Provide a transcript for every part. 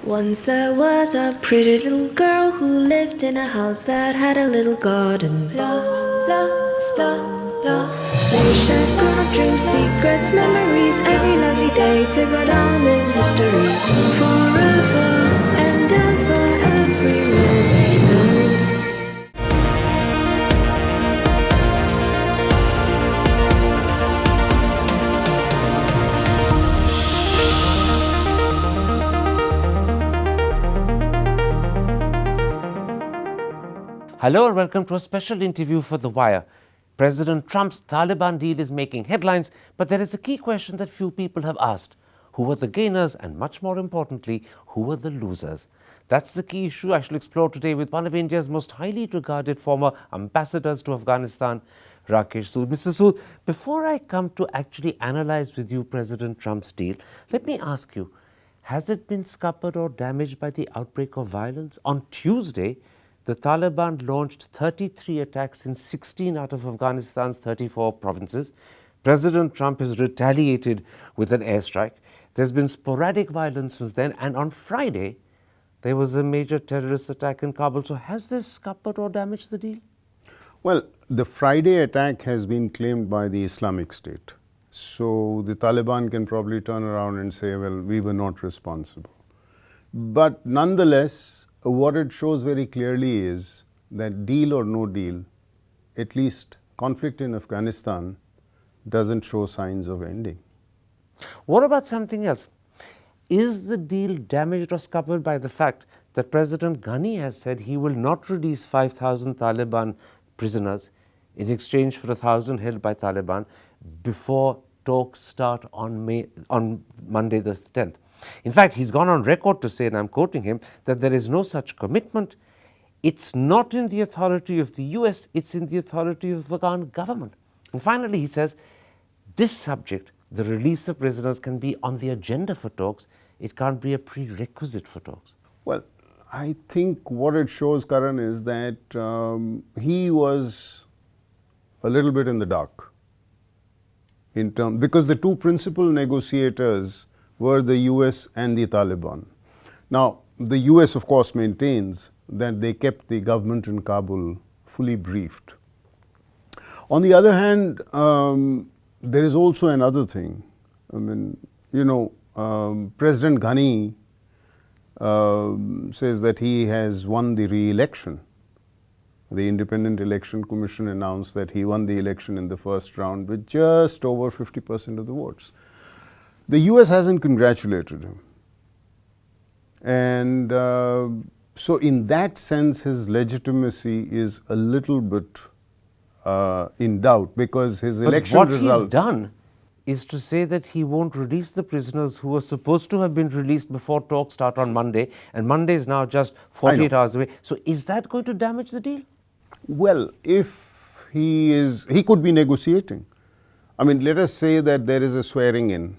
Once there was a pretty little girl who lived in a house that had a little garden. La, la, la, la. They shared good dreams, secrets, memories, every lovely day to go down in history. Forever and ever, everywhere they go. Hello and welcome to a special interview for The Wire. President Trump's Taliban deal is making headlines, but there is a key question that few people have asked. Who were the gainers and, much more importantly, who were the losers? That's the key issue I shall explore today with one of India's most highly regarded former ambassadors to Afghanistan, Rakesh Sood. Mr. Sood, before I come to actually analyze with you President Trump's deal, let me ask you, has it been scuppered or damaged by the outbreak of violence? On Tuesday, the Taliban launched 33 attacks in 16 out of Afghanistan's 34 provinces. President Trump has retaliated with an airstrike. There's been sporadic violence since then, and on Friday, there was a major terrorist attack in Kabul. So has this scuppered or damaged the deal? Well, the Friday attack has been claimed by the Islamic State. So the Taliban can probably turn around and say, well, we were not responsible. But nonetheless, what it shows very clearly is that deal or no deal, at least conflict in Afghanistan doesn't show signs of ending. What about something else? Is the deal damaged or scuppered by the fact that President Ghani has said he will not release 5,000 Taliban prisoners in exchange for 1,000 held by Taliban before talks start on Monday the 10th? In fact, he's gone on record to say, and I'm quoting him, that there is no such commitment. It's not in the authority of the US, it's in the authority of the Afghan government. And finally, he says, this subject, the release of prisoners, can be on the agenda for talks. It can't be a prerequisite for talks. Well, I think what it shows, Karan, is that he was a little bit in the dark because the two principal negotiators were the US and the Taliban. Now, the US, of course, maintains that they kept the government in Kabul fully briefed. On the other hand, there is also another thing. I mean, President Ghani says that he has won the re-election. The Independent Election Commission announced that he won the election in the first round with just over 50% of the votes. The US hasn't congratulated him. And so in that sense, his legitimacy is a little bit in doubt because his election result... What he's done is to say that he won't release the prisoners who were supposed to have been released before talks start on Monday, and Monday is now just 48 hours away. So is that going to damage the deal? Well, if he could be negotiating. I mean, let us say that there is a swearing in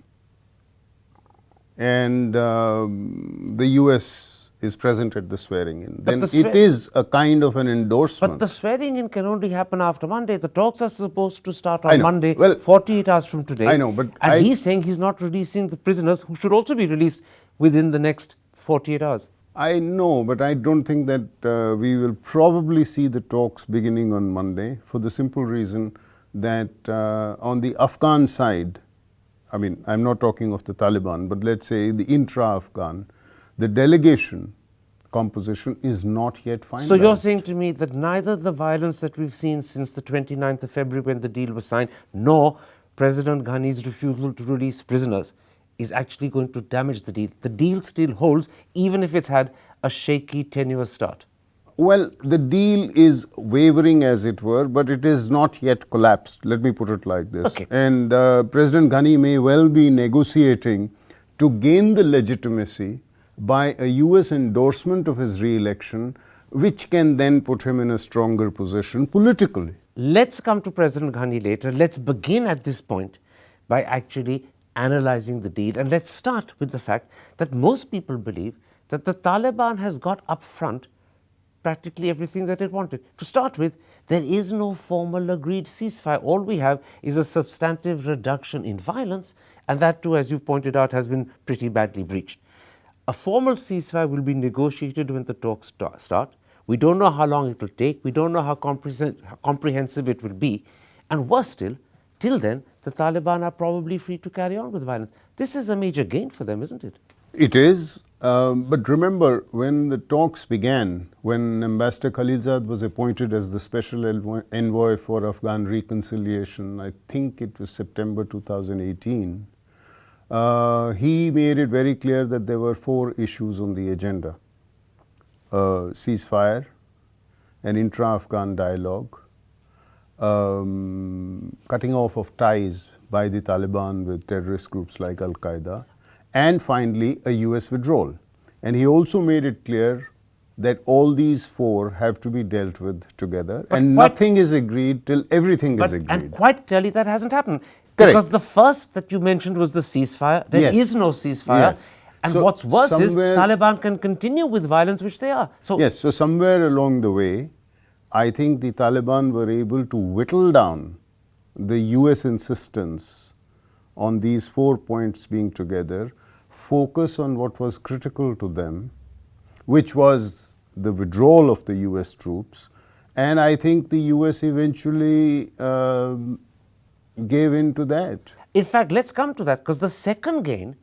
and the US is present at the swearing in, then it is a kind of an endorsement. But the swearing in can only happen after Monday. The talks are supposed to start on Monday, 48 hours from today. I know, but he's saying he's not releasing the prisoners who should also be released within the next 48 hours. I know, but I don't think that we will probably see the talks beginning on Monday for the simple reason that on the Afghan side, I mean, I'm not talking of the Taliban, but let's say the intra-Afghan, the delegation composition is not yet finalized. So you're saying to me that neither the violence that we've seen since the 29th of February when the deal was signed, nor President Ghani's refusal to release prisoners is actually going to damage the deal. The deal still holds, even if it's had a shaky, tenuous start. Well, the deal is wavering, as it were, but it is not yet collapsed. Let me put it like this. Okay. And President Ghani may well be negotiating to gain the legitimacy by a US endorsement of his re-election, which can then put him in a stronger position politically. Let's come to President Ghani later. Let's begin at this point by actually analyzing the deal. And let's start with the fact that most people believe that the Taliban has got up front practically everything that it wanted. To start with, there is no formal agreed ceasefire. All we have is a substantive reduction in violence, and that too, as you've pointed out, has been pretty badly breached. A formal ceasefire will be negotiated when the talks start. We don't know how long it will take. We don't know how comprehensive it will be. And worse still, till then, the Taliban are probably free to carry on with violence. This is a major gain for them, isn't it? It is, but remember when the talks began, when Ambassador Khalilzad was appointed as the special envoy for Afghan reconciliation, I think it was September 2018, he made it very clear that there were 4 issues on the agenda: ceasefire, an intra-Afghan dialogue, cutting off of ties by the Taliban with terrorist groups like Al-Qaeda, and finally a US withdrawal. And he also made it clear that all these 4 have to be dealt with together, and nothing is agreed till everything is agreed. And quite clearly that hasn't happened. Correct. Because the first that you mentioned was the ceasefire. There is no ceasefire. Yes. And So what's worse is somewhere- Taliban can continue with violence, which they are. So Yes, so somewhere along the way, I think the Taliban were able to whittle down the US insistence on these 4 points being together, focus on what was critical to them, which was the withdrawal of the US troops, and I think the US eventually gave in to that. in fact, let's come to that, because the second gain,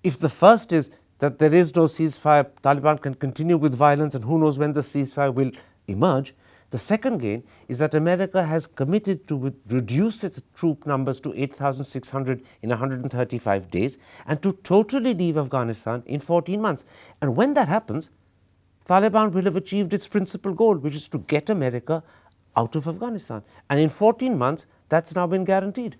if the first is that there is no ceasefire, Taliban can continue with violence, and who knows when the ceasefire will emerge, the second gain is that America has committed to reduce its troop numbers to 8,600 in 135 days and to totally leave Afghanistan in 14 months. And when that happens, Taliban will have achieved its principal goal, which is to get America out of Afghanistan. And in 14 months, that's now been guaranteed.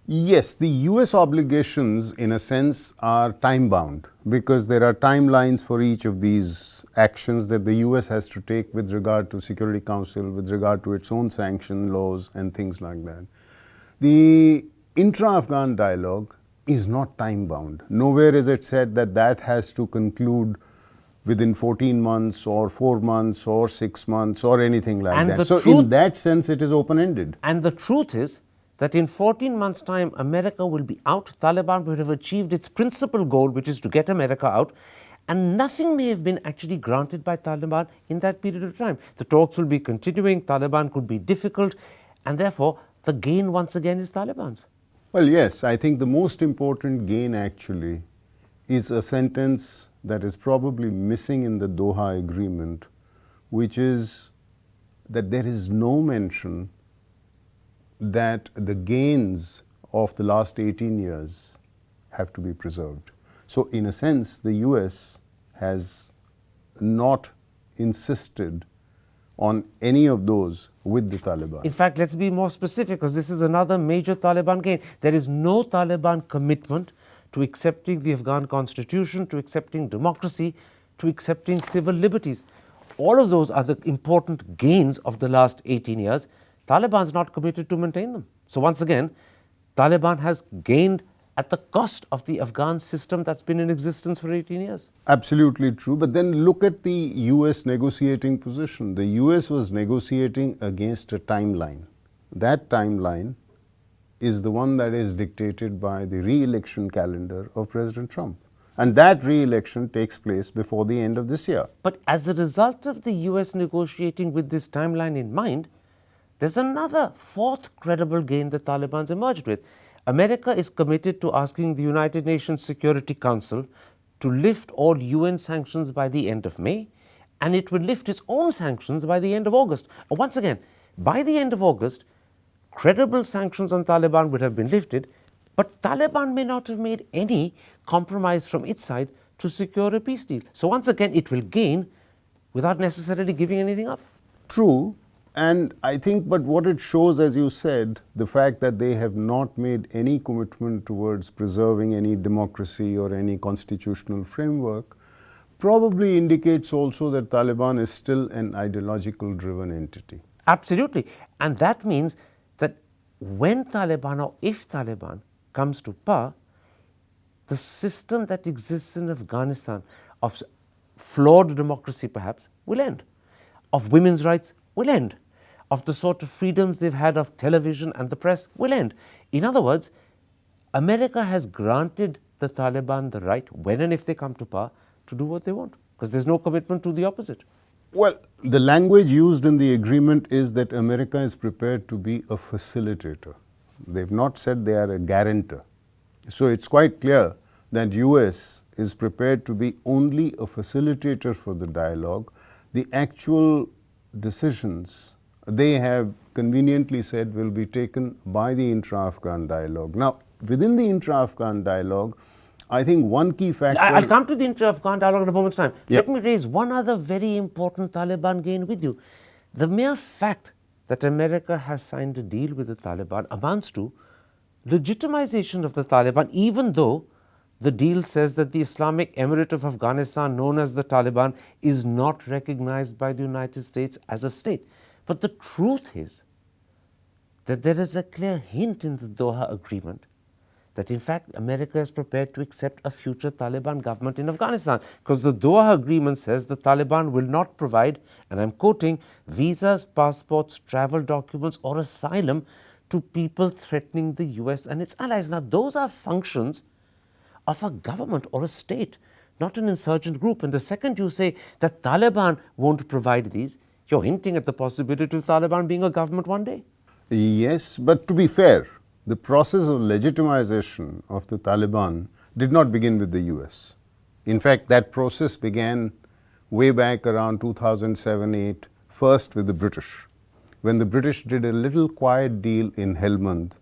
Yes, the US obligations in a sense are time bound, because there are timelines for each of these actions that the US has to take with regard to Security Council, with regard to its own sanction laws and things like that. The intra-Afghan dialogue is not time bound. Nowhere is it said that that has to conclude within 14 months or 4 months or 6 months or anything like And that. the So truth- in that sense it is open-ended. And the truth is that in 14 months' time, America will be out. Taliban will have achieved its principal goal, which is to get America out. And nothing may have been actually granted by Taliban in that period of time. The talks will be continuing. Taliban could be difficult. And therefore, the gain once again is Taliban's. Well, yes, I think the most important gain actually is a sentence that is probably missing in the Doha agreement, which is that there is no mention that the gains of the last 18 years have to be preserved. So in a sense, the US has not insisted on any of those with the Taliban. In fact, let's be more specific, because this is another major Taliban gain. There is no Taliban commitment to accepting the Afghan constitution, to accepting democracy, to accepting civil liberties. All of those are the important gains of the last 18 years. Taliban is not committed to maintain them. So once again, Taliban has gained at the cost of the Afghan system that's been in existence for 18 years. Absolutely true. But then look at the US negotiating position. The US was negotiating against a timeline. That timeline is the one that is dictated by the re-election calendar of President Trump. And that re-election takes place before the end of this year. But as a result of the US negotiating with this timeline in mind, there's another fourth credible gain the Taliban's emerged with. America is committed to asking the United Nations Security Council to lift all UN sanctions by the end of May, and it will lift its own sanctions by the end of August. Once again, by the end of August, credible sanctions on Taliban would have been lifted, but Taliban may not have made any compromise from its side to secure a peace deal. So once again, it will gain without necessarily giving anything up. True. And I think, but what it shows, as you said, the fact that they have not made any commitment towards preserving any democracy or any constitutional framework, probably indicates also that Taliban is still an ideological driven entity. Absolutely. And that means that when Taliban or if Taliban comes to power, the system that exists in Afghanistan of flawed democracy perhaps will end, of women's rights will end, of the sort of freedoms they've had of television and the press will end. In other words, America has granted the Taliban the right, when and if they come to power, to do what they want? Because there's no commitment to the opposite. Well, the language used in the agreement is that America is prepared to be a facilitator. They've not said they are a guarantor. So it's quite clear that US is prepared to be only a facilitator for the dialogue. The actual decisions, they have conveniently said, will be taken by the intra-Afghan dialogue. Now, within the intra-Afghan dialogue, I think one key factor... I'll come to the intra-Afghan dialogue in a moment's time. Yep. Let me raise one other very important Taliban gain with you. The mere fact that America has signed a deal with the Taliban amounts to legitimization of the Taliban, even though the deal says that the Islamic Emirate of Afghanistan, known as the Taliban, is not recognized by the United States as a state. But the truth is that there is a clear hint in the Doha Agreement that in fact America is prepared to accept a future Taliban government in Afghanistan, because the Doha Agreement says the Taliban will not provide, and I'm quoting, visas, passports, travel documents or asylum to people threatening the US and its allies. Now those are functions of a government or a state, not an insurgent group. And the second you say that Taliban won't provide these, you're hinting at the possibility of Taliban being a government one day. Yes, but to be fair, the process of legitimization of the Taliban did not begin with the US. In fact, that process began way back around 2007-8, first with the British. When the British did a little quiet deal in Helmand,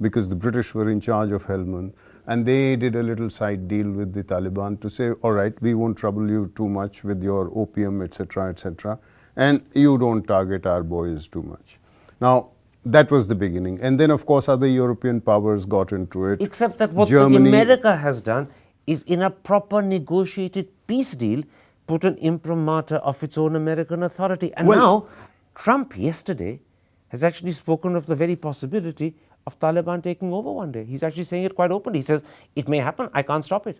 because the British were in charge of Helmand, and they did a little side deal with the Taliban to say, all right, we won't trouble you too much with your opium, etc., and you don't target our boys too much. Now, that was the beginning. And then, of course, other European powers got into it. Except that what Germany, America has done is, in a proper negotiated peace deal, put an imprimatur of its own American authority. And now, Trump yesterday has actually spoken of the very possibility of Taliban taking over one day. He's actually saying it quite openly. He says, it may happen, I can't stop it.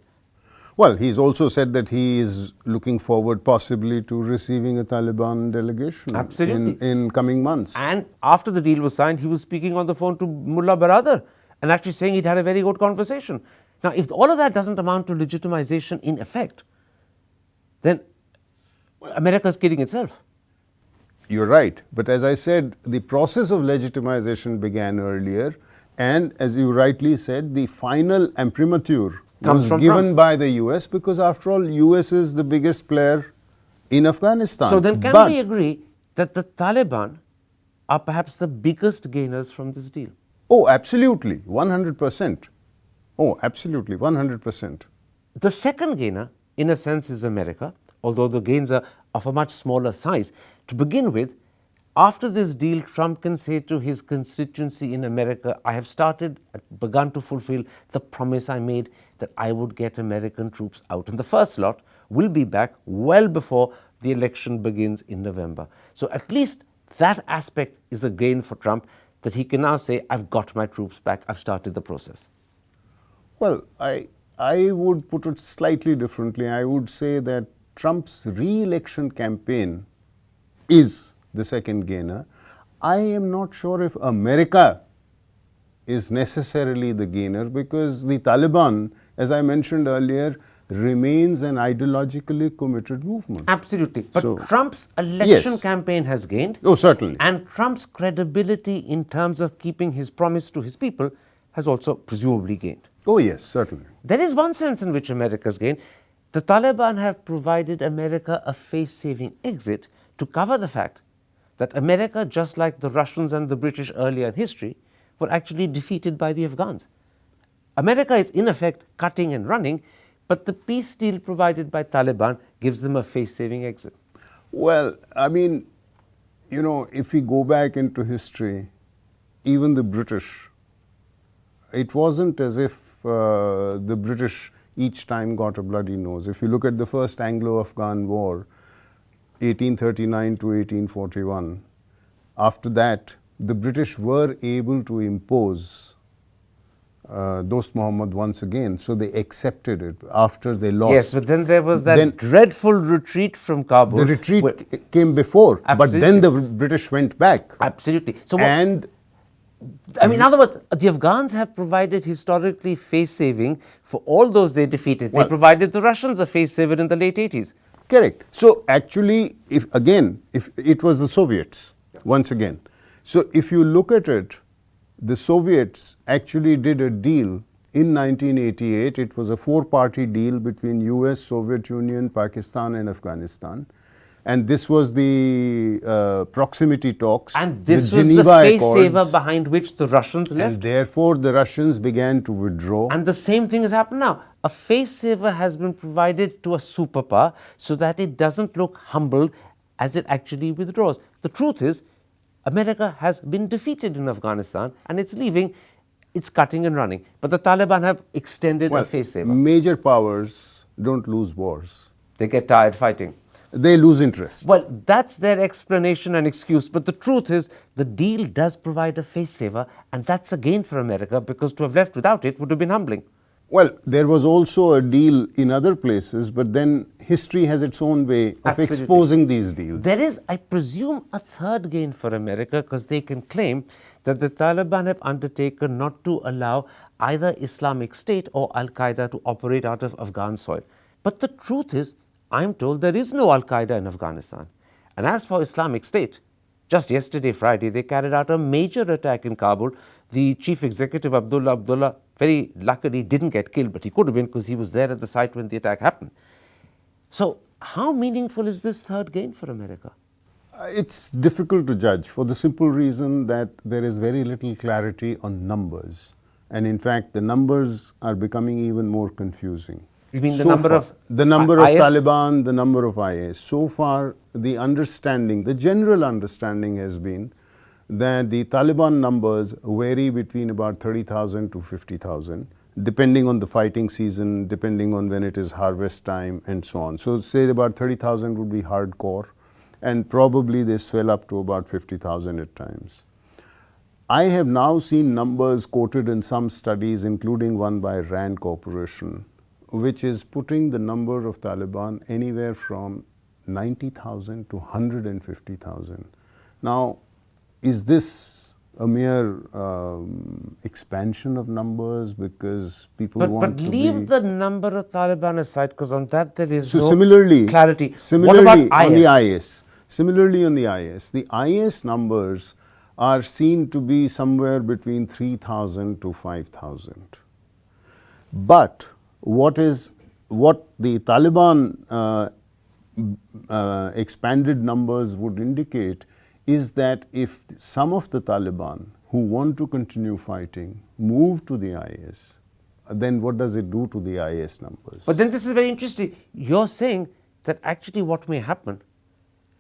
Well, he's also said that he is looking forward possibly to receiving a Taliban delegation in coming months. And after the deal was signed, he was speaking on the phone to Mullah Baradar and actually saying he'd had a very good conversation. Now, if all of that doesn't amount to legitimization in effect, then America's kidding itself. You're right. But as I said, the process of legitimization began earlier. And as you rightly said, the final imprimatur was given by the US, because after all, US is the biggest player in Afghanistan. So then can we agree that the Taliban are perhaps the biggest gainers from this deal? Oh, absolutely, 100%. Oh, absolutely, 100%. The second gainer, in a sense, is America, although the gains are of a much smaller size. To begin with, after this deal, Trump can say to his constituency in America, I have begun to fulfill the promise I made that I would get American troops out. And the first lot will be back well before the election begins in November. So at least that aspect is a gain for Trump, that he can now say, I've got my troops back, I've started the process. Well, I would put it slightly differently. I would say that Trump's re-election campaign is the second gainer. I am not sure if America is necessarily the gainer, because the Taliban, as I mentioned earlier, remains an ideologically committed movement. Absolutely. But so, Trump's election campaign has gained. Oh, certainly. And Trump's credibility in terms of keeping his promise to his people has also presumably gained. Oh, yes, certainly. There is one sense in which America's gained. The Taliban have provided America a face-saving exit to cover the fact that America, just like the Russians and the British earlier in history, were actually defeated by the Afghans. America is in effect cutting and running, but the peace deal provided by Taliban gives them a face-saving exit. Well, I mean, you know, if we go back into history, even the British, it wasn't as if the British each time got a bloody nose. If you look at the first Anglo-Afghan war, 1839 to 1841, after that, the British were able to impose Dost Muhammad once again, so they accepted it after they lost. Yes, but then there was that dreadful retreat from Kabul. The retreat came before, but then the British went back. Absolutely. So and I mean, in other words, the Afghans have provided historically face saving for all those they defeated. They Well- provided the Russians a face saver in the late 80s. Correct. So actually, if it was the Soviets, once again. So if you look at it, the Soviets actually did a deal in 1988. It was a four-party deal between US, Soviet Union, Pakistan and Afghanistan. And this was the proximity talks, And this the was Geneva the face Accords, saver behind which the Russians left. and therefore the Russians began to withdraw. And the same thing has happened now. A face saver has been provided to a superpower so that it doesn't look humbled as it actually withdraws. The truth is, America has been defeated in Afghanistan and it's leaving, it's cutting and running. But the Taliban have extended a face saver. Major powers don't lose wars. They get tired fighting. They lose interest. Well, that's their explanation and excuse. But the truth is, the deal does provide a face saver, and that's a gain for America because to have left without it would have been humbling. Well, there was also a deal in other places, but then history has its own way of Absolutely. exposing these deals. There is, I presume, a third gain for America because they can claim that the Taliban have undertaken not to allow either Islamic State or Al Qaeda to operate out of Afghan soil. But the truth is, I'm told there is no Al Qaeda in Afghanistan. And as for Islamic State, just yesterday, Friday, they carried out a major attack in Kabul. The chief executive, Abdullah, very luckily didn't get killed, but he could have been because he was there at the site when the attack happened. So, how meaningful is this third gain for America? It's difficult to judge for the simple reason that there is very little clarity on numbers. And in fact, the numbers are becoming even more confusing. You mean the number of the number of IS? Taliban, the number of IS. So far, the understanding, the general understanding has been that the Taliban numbers vary between about 30,000 to 50,000, depending on the fighting season, depending on when it is harvest time, and so on. So say about 30,000 would be hardcore, and probably they swell up to about 50,000 at times. I have now seen numbers quoted in some studies, including one by RAND Corporation, which is putting the number of Taliban anywhere from 90,000 to 150,000. Now, is this a mere expansion of numbers because people want But to leave be... the number of Taliban aside because on that there is So no similarly, clarity. What Similarly, about on IS? the IS, similarly on the IS numbers are seen to be somewhere between 3,000 to 5,000. But what the Taliban expanded numbers would indicate is that if some of the Taliban who want to continue fighting move to the IS, then what does it do to the IS numbers? But then this is very interesting. You're saying that actually what may happen,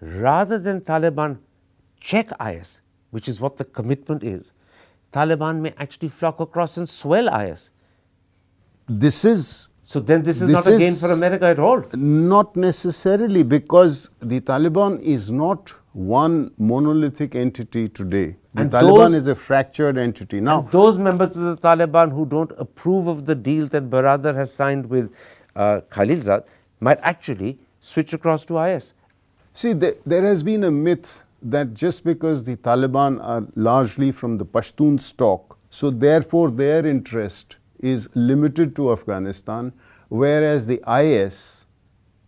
rather than Taliban check IS, which is what the commitment is, Taliban may actually flock across and swell IS. So then this is not a gain for America at all. Not necessarily, because the Taliban is not one monolithic entity today. The And Taliban those- is a fractured entity. Now, Those members of the Taliban who don't approve of the deal that Baradar has signed with Khalilzad might actually switch across to IS. see, there has been a myth that just because the Taliban are largely from the Pashtun stock, so therefore their interest is limited to Afghanistan, whereas the IS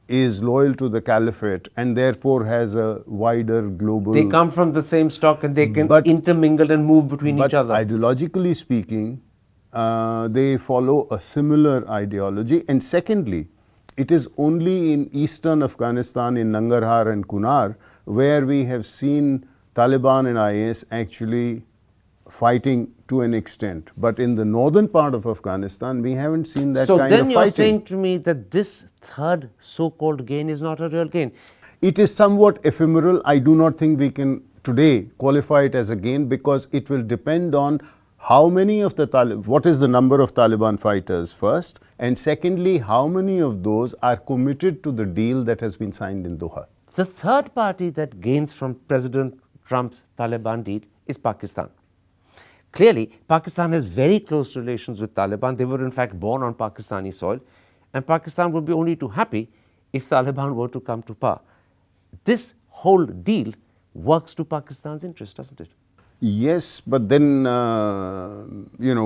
is loyal to the caliphate and therefore has a wider global... They come from the same stock and they can But- intermingle and move between But each other. ideologically speaking, they follow a similar ideology. And secondly, it is only in eastern Afghanistan, in Nangarhar and Kunar, where we have seen Taliban and IS actually fighting to an extent. But in the northern part of Afghanistan, we haven't seen that So kind then of you're fighting. saying to me that this third so-called gain is not a real gain. It is somewhat ephemeral. I do not think we can today qualify it as a gain, because it will depend on how many of the Taliban, what is the number of Taliban fighters first, and secondly, how many of those are committed to the deal that has been signed in Doha. The third party that gains from President Trump's Taliban deal is Pakistan. Clearly, Pakistan has very close relations with Taliban. They were in fact born on Pakistani soil, and Pakistan would be only too happy if Taliban were to come to power. This whole deal works to Pakistan's interest, doesn't it? Yes, but then,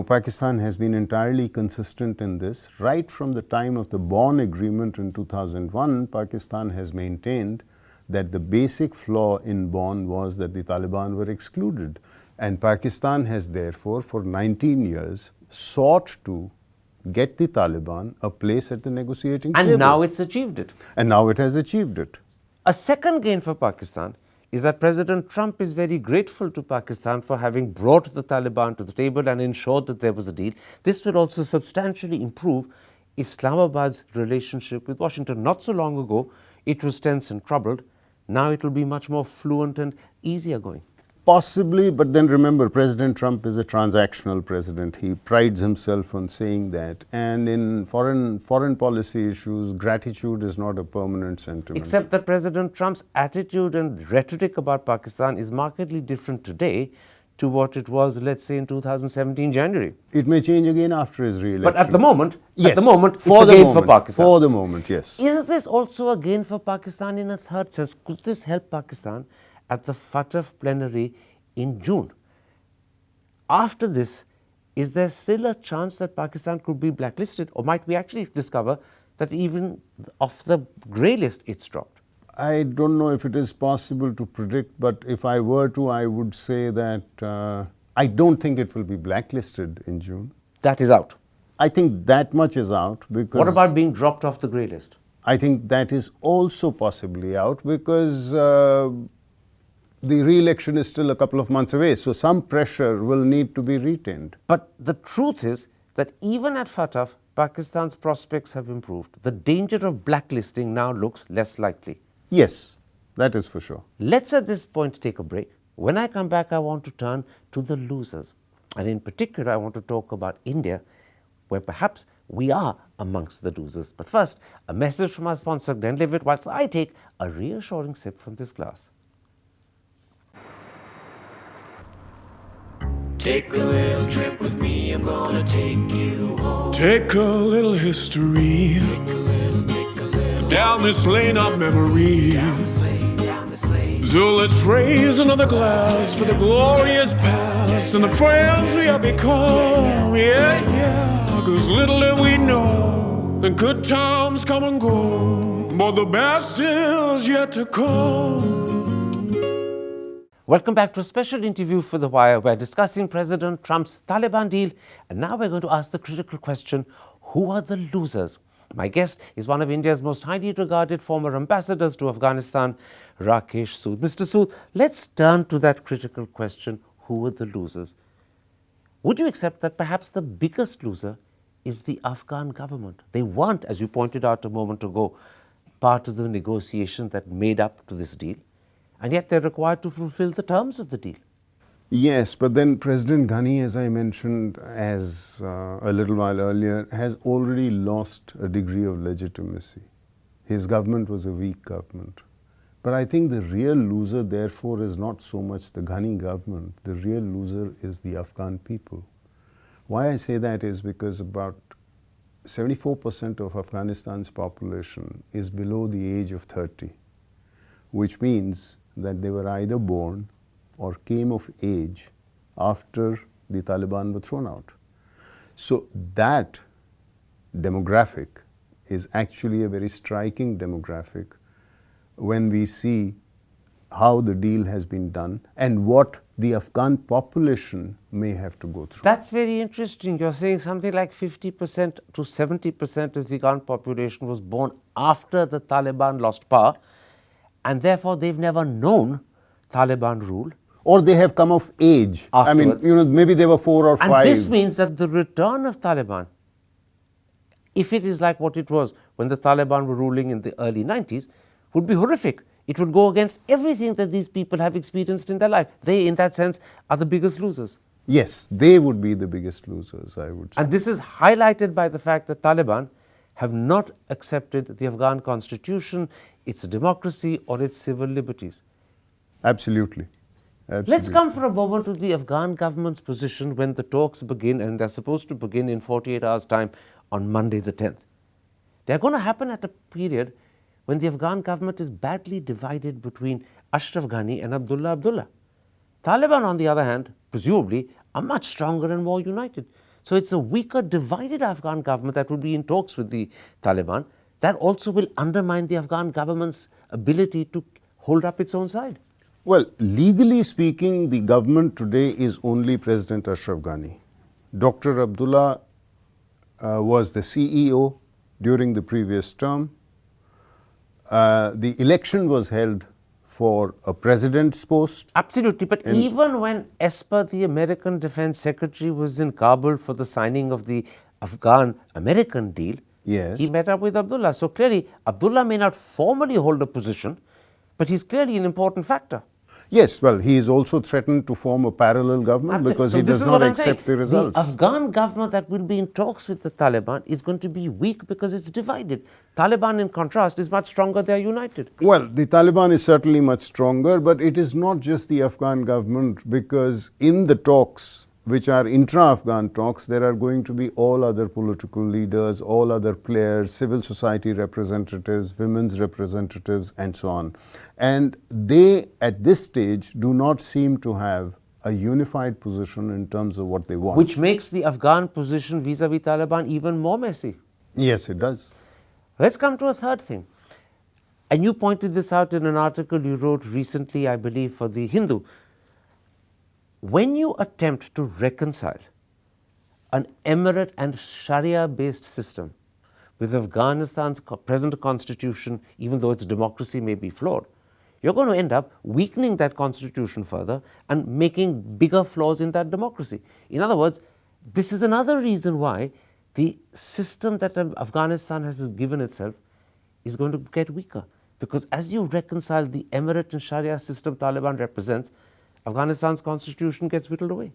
Pakistan has been entirely consistent in this. Right from the time of the Bonn Agreement in 2001, Pakistan has maintained that the basic flaw in Bonn was that the Taliban were excluded. And Pakistan has therefore, for 19 years, sought to get the Taliban a place at the negotiating table. And now it's achieved it. And now it has achieved it. A second gain for Pakistan is that President Trump is very grateful to Pakistan for having brought the Taliban to the table and ensured that there was a deal. This will also substantially improve Islamabad's relationship with Washington. Not so long ago, it was tense and troubled. Now it will be much more fluent and easier going. Possibly, but then remember, President Trump is a transactional president. He prides himself on saying that. And in foreign policy issues, gratitude is not a permanent sentiment. Except that President Trump's attitude and rhetoric about Pakistan is markedly different today to what it was, let's say, in 2017 January. It may change again after his re-election. But at the moment, yes, it's a the gain moment, for Pakistan. For the moment, yes. Is this also a gain for Pakistan in a third sense? Could this help Pakistan at the Fatah plenary in June? After this, is there still a chance that Pakistan could be blacklisted, or might we actually discover that even off the grey list it's dropped? I don't know if it is possible to predict, but if I were to, I would say that I don't think it will be blacklisted in June. That is out. I think that much is out because... What about being dropped off the grey list? I think that is also possibly out because the re-election is still a couple of months away, so some pressure will need to be retained. But the truth is that even at Fatah, Pakistan's prospects have improved. The danger of blacklisting now looks less likely. Yes, that is for sure. Let's at this point take a break. When I come back, I want to turn to the losers. And in particular, I want to talk about India, where perhaps we are amongst the losers. But first, a message from our sponsor, Glenlivet, whilst I take a reassuring sip from this glass. Take a little trip with me, I'm gonna take you home. Take a little history down this lane of memories. Down this lane. So let's raise another glass for the glorious past and the friends we have become. Yeah, yeah, 'cause little do we know the good times come and go, but the best is yet to come. Welcome back to a special interview for The Wire. We're discussing President Trump's Taliban deal, and now we're going to ask the critical question, who are the losers? My guest is one of India's most highly regarded former ambassadors to Afghanistan, Rakesh Sood. Mr. Sood, let's turn to that critical question, who are the losers? Would you accept that perhaps the biggest loser is the Afghan government? They weren't, as you pointed out a moment ago, part of the negotiation that made up to this deal, and yet they're required to fulfill the terms of the deal. Yes, but then President Ghani, as I mentioned a little while earlier, has already lost a degree of legitimacy. His government was a weak government. But I think the real loser, therefore, is not so much the Ghani government. The real loser is the Afghan people. Why I say that is because about 74% of Afghanistan's population is below the age of 30, which means that they were either born or came of age after the Taliban were thrown out. So that demographic is actually a very striking demographic when we see how the deal has been done and what the Afghan population may have to go through. That's very interesting. You're saying something like 50% to 70% of the Afghan population was born after the Taliban lost power, and therefore they've never known Taliban rule. Or they have come of age. Afterwards. I mean, maybe they were 4 or 5. And this means that the return of Taliban, if it is like what it was when the Taliban were ruling in the early 90s, would be horrific. It would go against everything that these people have experienced in their life. They, in that sense, are the biggest losers. Yes, they would be the biggest losers, I would say. And this is highlighted by the fact that Taliban have not accepted the Afghan constitution, its democracy, or its civil liberties. Absolutely. Absolutely. Let's come for a moment to the Afghan government's position when the talks begin, and they're supposed to begin in 48 hours' time on Monday the 10th. They're going to happen at a period when the Afghan government is badly divided between Ashraf Ghani and Abdullah Abdullah. Taliban, on the other hand, presumably, are much stronger and more united. So it's a weaker, divided Afghan government that will be in talks with the Taliban. That also will undermine the Afghan government's ability to hold up its own side. Well, legally speaking, the government today is only President Ashraf Ghani. Dr. Abdullah was the CEO during the previous term. The election was held for a president's post. Absolutely, but even when Esper, the American Defense Secretary, was in Kabul for the signing of the Afghan-American deal, Yes. he met up with Abdullah. So clearly, Abdullah may not formally hold a position, but he's clearly an important factor. Yes, well, he is also threatened to form a parallel government because So he this does is not what I'm accept saying. the results. The Afghan government that will be in talks with the Taliban is going to be weak because it's divided. Taliban, in contrast, is much stronger. They are united. Well, the Taliban is certainly much stronger, but it is not just the Afghan government, because in the talks, which are intra-Afghan talks, there are going to be all other political leaders, all other players, civil society representatives, women's representatives, and so on. And they, at this stage, do not seem to have a unified position in terms of what they want. Which makes the Afghan position vis-a-vis Taliban even more messy. Yes, it does. Let's come to a third thing. And you pointed this out in an article you wrote recently, I believe, for The Hindu. When you attempt to reconcile an emirate and Sharia-based system with Afghanistan's present constitution, even though its democracy may be flawed, you're going to end up weakening that constitution further and making bigger flaws in that democracy. In other words, this is another reason why the system that Afghanistan has given itself is going to get weaker. Because as you reconcile the emirate and Sharia system Taliban represents, Afghanistan's constitution gets whittled away.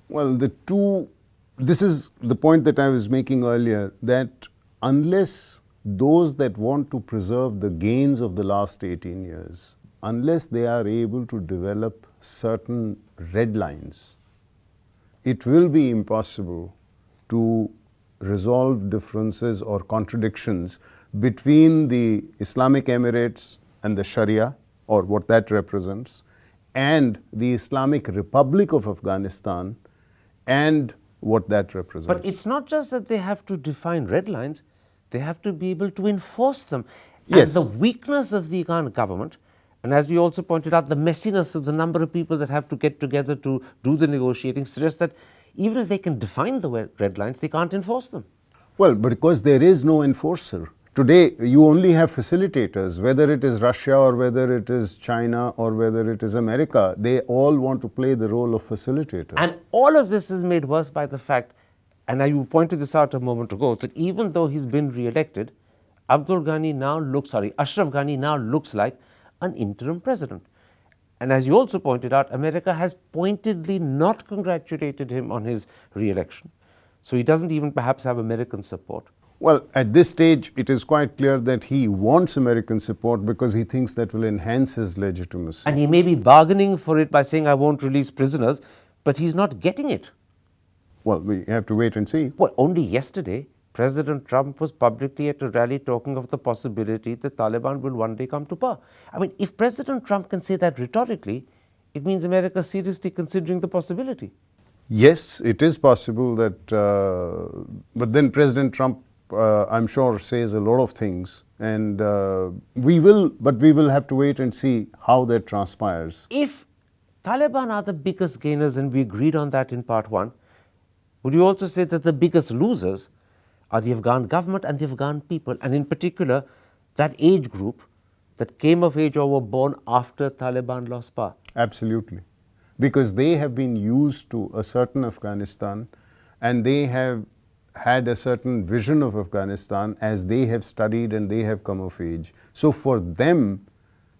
Well, this is the point that I was making earlier, that unless those that want to preserve the gains of the last 18 years, unless they are able to develop certain red lines, it will be impossible to resolve differences or contradictions between the Islamic Emirates and the Sharia, or what that represents, and the Islamic Republic of Afghanistan and what that represents. But it's not just that they have to define red lines, they have to be able to enforce them. Yes. And the weakness of the Afghan government, and as we also pointed out, the messiness of the number of people that have to get together to do the negotiating suggests that even if they can define the red lines, they can't enforce them. Well, because there is no enforcer. Today, you only have facilitators, whether it is Russia or whether it is China or whether it is America. They all want to play the role of facilitator. And all of this is made worse by the fact, and you pointed this out a moment ago, that even though he's been re-elected, Ashraf Ghani now looks like an interim president. And as you also pointed out, America has pointedly not congratulated him on his re-election. So he doesn't even perhaps have American support. Well, at this stage, it is quite clear that he wants American support because he thinks that will enhance his legitimacy. And he may be bargaining for it by saying, I won't release prisoners, but he's not getting it. Well, we have to wait and see. Well, only yesterday, President Trump was publicly at a rally talking of the possibility that Taliban will one day come to power. I mean, if President Trump can say that rhetorically, it means America is seriously considering the possibility. Yes, it is possible that, but then President Trump, I'm sure, says a lot of things, and we will have to wait and see how that transpires. If Taliban are the biggest gainers, and we agreed on that in part one, would you also say that the biggest losers are the Afghan government and the Afghan people, and in particular, that age group that came of age or were born after Taliban lost power? Absolutely. Because they have been used to a certain Afghanistan, and they have had a certain vision of Afghanistan as they have studied and they have come of age. So for them,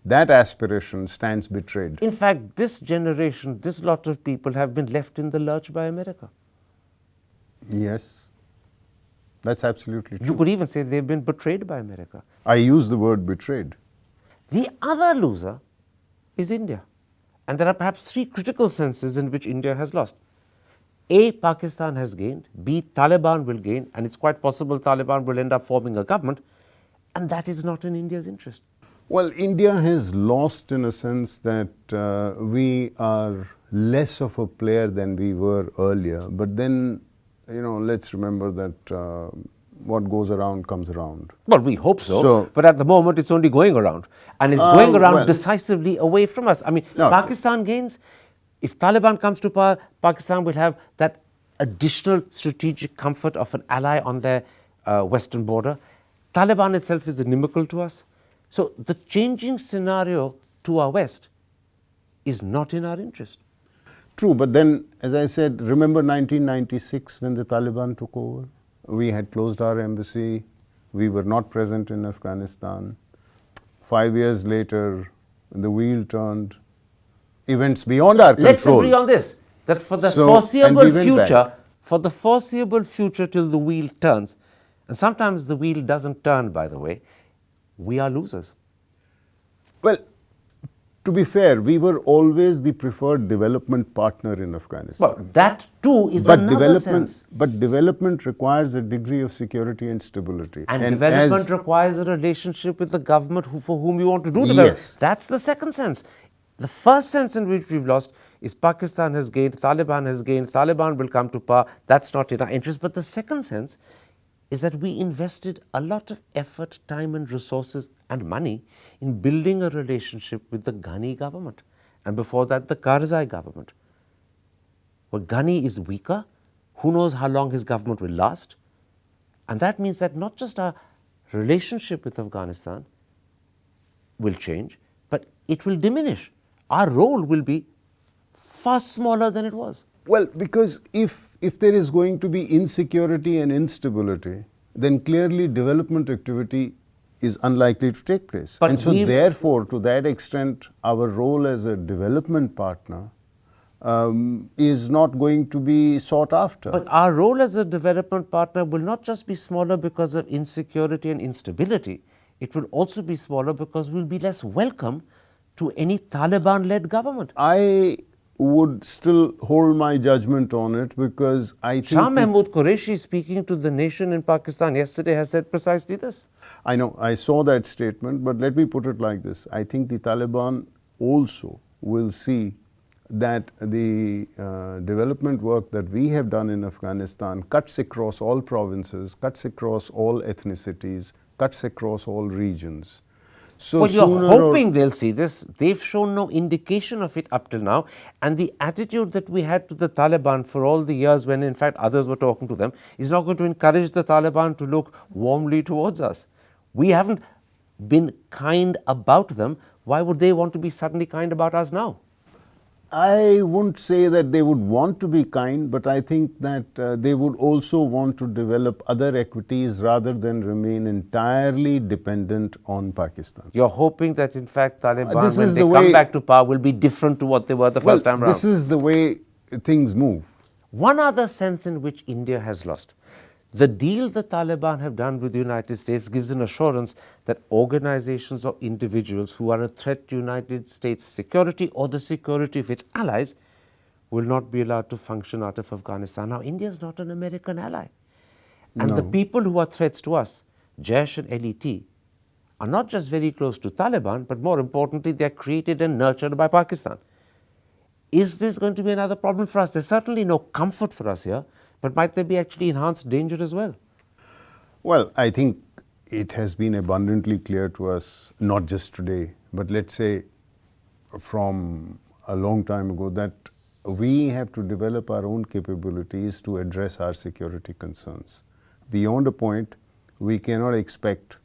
that aspiration stands betrayed. In fact, this generation, this lot of people have been left in the lurch by America. Yes, that's absolutely true. You could even say they've been betrayed by America. I use the word betrayed. The other loser is India. And there are perhaps three critical senses in which India has lost. A, Pakistan has gained. B, Taliban will gain. And it's quite possible Taliban will end up forming a government. And that is not in India's interest. Well, India has lost in a sense that we are less of a player than we were earlier. But then, let's remember that what goes around comes around. Well, we hope so, So- but at the moment it's only going around. And it's going around well- decisively away from us. I mean, No. Pakistan gains. If Taliban comes to power, Pakistan will have that additional strategic comfort of an ally on their western border. Taliban itself is inimical to us. So the changing scenario to our west is not in our interest. True, but then, as I said, remember 1996 when the Taliban took over? We had closed our embassy. We were not present in Afghanistan. 5 years later, the wheel turned. Events beyond our Let's control. agree on this, that for the So- foreseeable and we went future, back. for the foreseeable future till the wheel turns, and sometimes the wheel doesn't turn, by the way, we are losers. Well, to be fair, we were always the preferred development partner in Afghanistan. Well, that too is But another sense. development requires a degree of security and stability. And as- development requires a relationship with the government for whom you want to do development. Yes. That's the second sense. The first sense in which we've lost is Pakistan has gained, Taliban has gained, Taliban will come to power. That's not in our interest. But the second sense is that we invested a lot of effort, time and resources and money in building a relationship with the Ghani government. And before that, the Karzai government. Well, Ghani is weaker. Who knows how long his government will last? And that means that not just our relationship with Afghanistan will change, but it will diminish. Our role will be far smaller than it was. Well, because if there is going to be insecurity and instability, then clearly development activity is unlikely to take place. But and so we- therefore, to that extent, our role as a development partner is not going to be sought after. But our role as a development partner will not just be smaller because of insecurity and instability. It will also be smaller because we'll be less welcome to any Taliban-led government. I would still hold my judgment on it because I think Shah that- Mahmood Qureshi, speaking to the nation in Pakistan yesterday, has said precisely this. I know, I saw that statement, but let me put it like this. I think the Taliban also will see that the development work that we have done in Afghanistan cuts across all provinces, cuts across all ethnicities, cuts across all regions. So Well, you're sooner or- hoping they'll see this. They've shown no indication of it up till now. And the attitude that we had to the Taliban for all the years when, in fact, others were talking to them is not going to encourage the Taliban to look warmly towards us. We haven't been kind about them. Why would they want to be suddenly kind about us now? I wouldn't say that they would want to be kind, but I think that they would also want to develop other equities rather than remain entirely dependent on Pakistan. You're hoping that, in fact, Taliban, This when is they the come way- back to power, will be different to what they were the first time around. This is the way things move. One other sense in which India has lost. The deal the Taliban have done with the United States gives an assurance that organizations or individuals who are a threat to United States security or the security of its allies will not be allowed to function out of Afghanistan. Now, India is not an American ally. And the people who are threats to us, Jaish and LET, are not just very close to Taliban, but more importantly, they are created and nurtured by Pakistan. Is this going to be another problem for us? There's certainly no comfort for us here, but might there be actually enhanced danger as well? Well, I think it has been abundantly clear to us, not just today, but let's say from a long time ago, that we have to develop our own capabilities to address our security concerns. Beyond a point, we cannot expect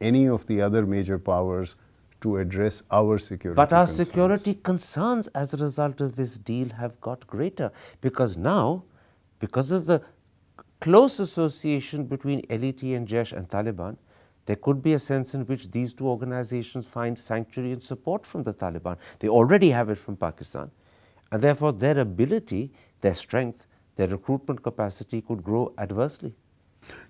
any of the other major powers to address our security But our concerns. security concerns as a result of this deal have got greater, because now, because of the close association between LET and Jaish and Taliban, there could be a sense in which these two organizations find sanctuary and support from the Taliban. They already have it from Pakistan, and therefore their ability, their strength, their recruitment capacity could grow adversely.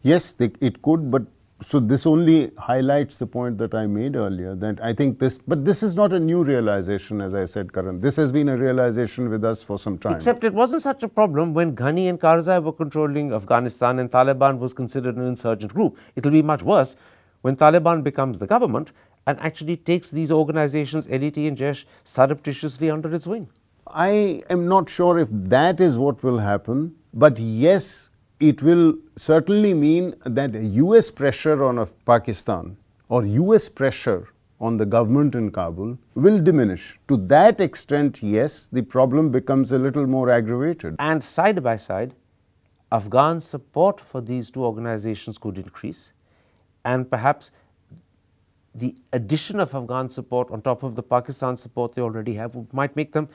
Yes, it could, but so this only highlights the point that I made earlier, that I think but this is not a new realization, as I said, Karan. This has been a realization with us for some time. Except it wasn't such a problem when Ghani and Karzai were controlling Afghanistan and Taliban was considered an insurgent group. It will be much worse when Taliban becomes the government and actually takes these organizations, LET and Jaish, surreptitiously under its wing? I am not sure if that is what will happen, but yes, it will certainly mean that US pressure on Pakistan or US pressure on the government in Kabul will diminish. To that extent, yes, the problem becomes a little more aggravated. And side by side, Afghan support for these two organizations could increase, and perhaps the addition of Afghan support on top of the Pakistan support they already have might make them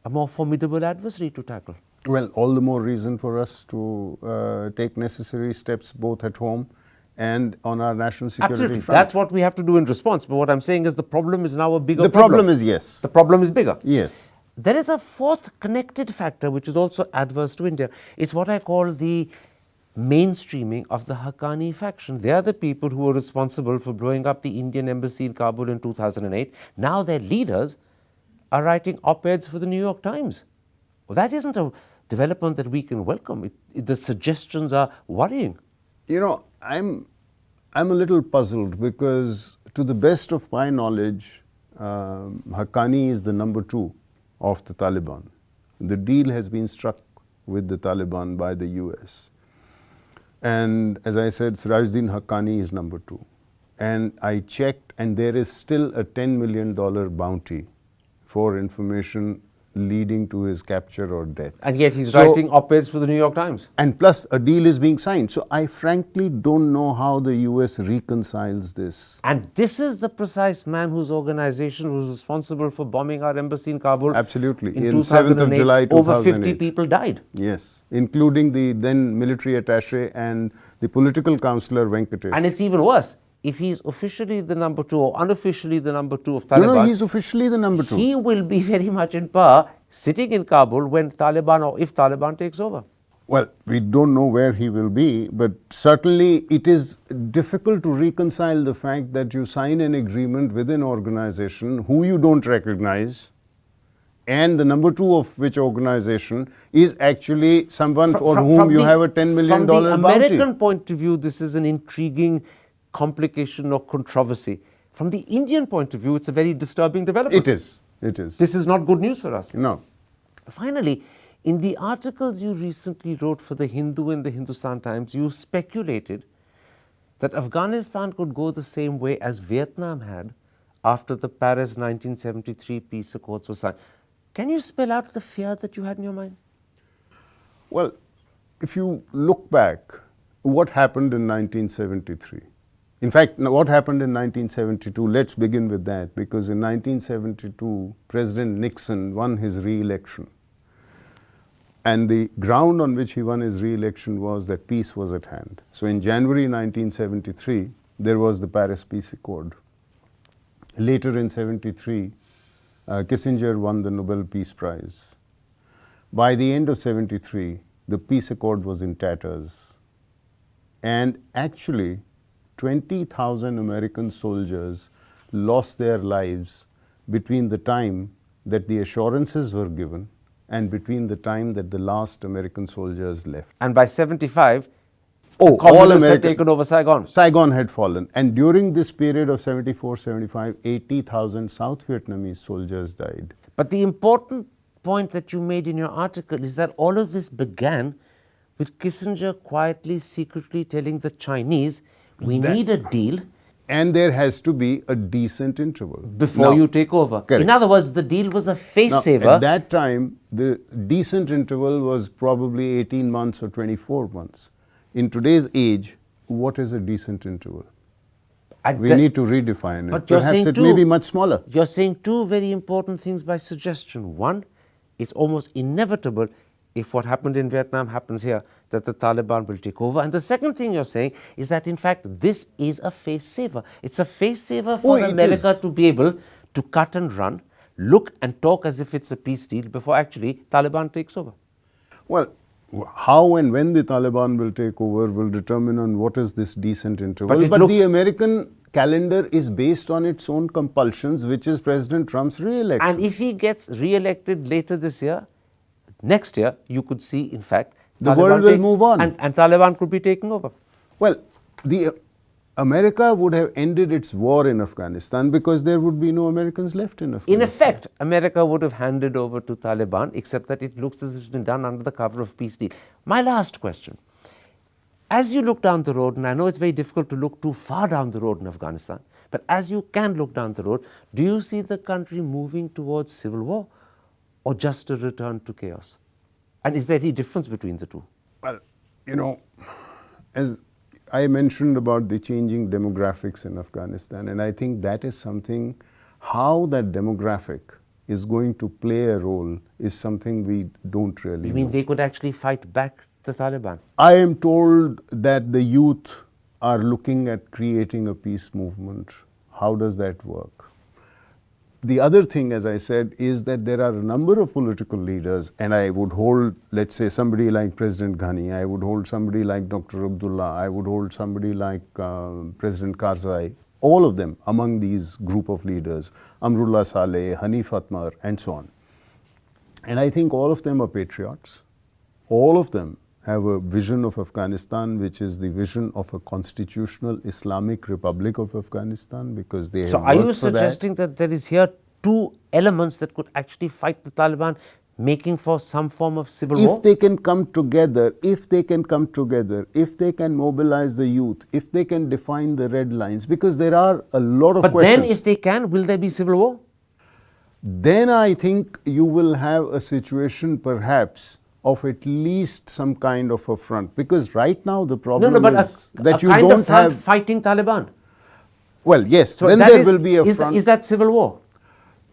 a more formidable adversary to tackle. Well, all the more reason for us to take necessary steps both at home and on our national security Absolutely. front. That's what we have to do in response. But what I'm saying is the problem is now a bigger problem. The problem is, yes. The problem is bigger. Yes. There is a fourth connected factor which is also adverse to India. It's what I call the mainstreaming of the Haqqani faction. They are the people who were responsible for blowing up the Indian embassy in Kabul in 2008. Now their leaders are writing op-eds for the New York Times. Well, that isn't a development that we can welcome. The suggestions are worrying. You know, I'm a little puzzled because to the best of my knowledge, Haqqani is the number 2 of the Taliban. The deal has been struck with the Taliban by the US. And as I said, Sirajuddin Haqqani is number 2. And I checked, and there is still a $10 million bounty for information leading to his capture or death. And yet he's writing op-eds for the New York Times. And plus a deal is being signed. So I frankly don't know how the US reconciles this. And this is the precise man whose organization was responsible for bombing our embassy in Kabul. Absolutely. In 7th of July 2008. Over 50 people died. Yes, including the then military attaché and the political counselor Venkatesh. And it's even worse. If he's officially the number 2 or unofficially the number 2 of Taliban, No, he's officially the number 2. He will be very much in power sitting in Kabul when Taliban or if Taliban takes over. Well, we don't know where he will be, but certainly it is difficult to reconcile the fact that you sign an agreement with an organization who you don't recognize, and the number 2 of which organization is actually someone for whom you have a $10 million bounty. From the American point of view, this is an intriguing complication or controversy. From the Indian point of view, it's a very disturbing development. It is. It is. This is not good news for us. No. Finally, in the articles you recently wrote for the Hindu and the Hindustan Times, you speculated that Afghanistan could go the same way as Vietnam had after the Paris 1973 peace accords were signed. Can you spell out the fear that you had in your mind? Well, if you look back, what happened in 1973? In fact, what happened in 1972? Let's begin with that, because in 1972, President Nixon won his re-election. And the ground on which he won his re-election was that peace was at hand. So in January 1973, there was the Paris Peace Accord. Later in 73, Kissinger won the Nobel Peace Prize. By the end of 73, the peace accord was in tatters. And actually, 20,000 American soldiers lost their lives between the time that the assurances were given and between the time that the last American soldiers left. And by 75, all communists had taken over Saigon. Saigon had fallen. And during this period of 74, 75, 80,000 South Vietnamese soldiers died. But the important point that you made in your article is that all of this began with Kissinger quietly, secretly telling the Chinese, we need a deal. And there has to be a decent interval. Before you take over. Correct. In other words, the deal was a face-saver. At that time, the decent interval was probably 18 months or 24 months. In today's age, what is a decent interval? We need to redefine it. But you're Perhaps saying it may be much smaller. You're saying two very important things by suggestion. One, it's almost inevitable if what happened in Vietnam happens here, that the Taliban will take over. And the second thing you're saying is that, in fact, this is a face-saver. It's a face-saver for America to be able to cut and run, look and talk as if it's a peace deal before actually Taliban takes over. Well, how and when the Taliban will take over will determine on what is this decent interval. But the American calendar is based on its own compulsions, which is President Trump's re-election. And if he gets re-elected later this year, next year, you could see, in fact, the world will move on. And Taliban could be taking over. Well, the America would have ended its war in Afghanistan because there would be no Americans left in Afghanistan. In effect, America would have handed over to Taliban, except that it looks as if it's been done under the cover of peace deal. My last question. As you look down the road, and I know it's very difficult to look too far down the road in Afghanistan, but as you can look down the road, do you see the country moving towards civil war or just a return to chaos? And is there any difference between the two? Well, you know, as I mentioned about the changing demographics in Afghanistan, and I think that is something, how that demographic is going to play a role is something we don't really You mean know. they could actually fight back the Taliban? I am told that the youth are looking at creating a peace movement. How does that work? The other thing, as I said, is that there are a number of political leaders, and I would hold, let's say, somebody like President Ghani, I would hold somebody like Dr. Abdullah, I would hold somebody like President Karzai, all of them among these group of leaders, Amrullah Saleh, Hanif Atmar, and so on. And I think all of them are patriots. All of them have a vision of Afghanistan, which is the vision of a constitutional Islamic Republic of Afghanistan, because they have So are you worked for that. suggesting that there is here two elements that could actually fight the Taliban, making for some form of civil war? If they can come together, if they can mobilize the youth, if they can define the red lines, because there are a lot of But questions. then if they can, will there be civil war? Then I think you will have a situation perhaps of at least some kind of a front, because right now the problem But is that you kind don't of front have. fighting Taliban. Well, yes, So then that there is- will be a is, front. Is that civil war?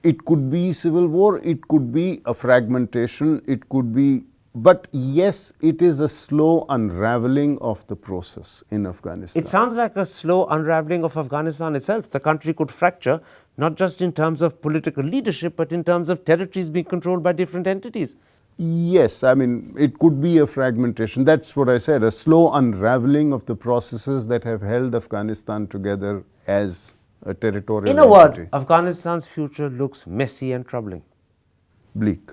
It could be civil war, it could be a fragmentation, it could be, but yes, it is a slow unraveling of the process in Afghanistan. It sounds like a slow unraveling of Afghanistan itself. The country could fracture, not just in terms of political leadership, but in terms of territories being controlled by different entities. Yes, I mean, it could be a fragmentation. That's what I said, a slow unraveling of the processes that have held Afghanistan together as a territorial In a word, entity. Afghanistan's future looks messy and troubling. Bleak,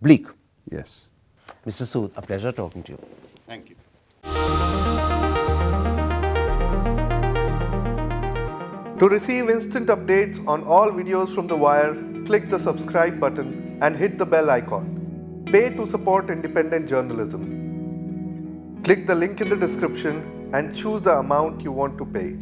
Bleak. yes. Mr. Sood, a pleasure talking to you. Thank you. To receive instant updates on all videos from The Wire, click the subscribe button and hit the bell icon. Pay to support independent journalism. Click the link in the description and choose the amount you want to pay.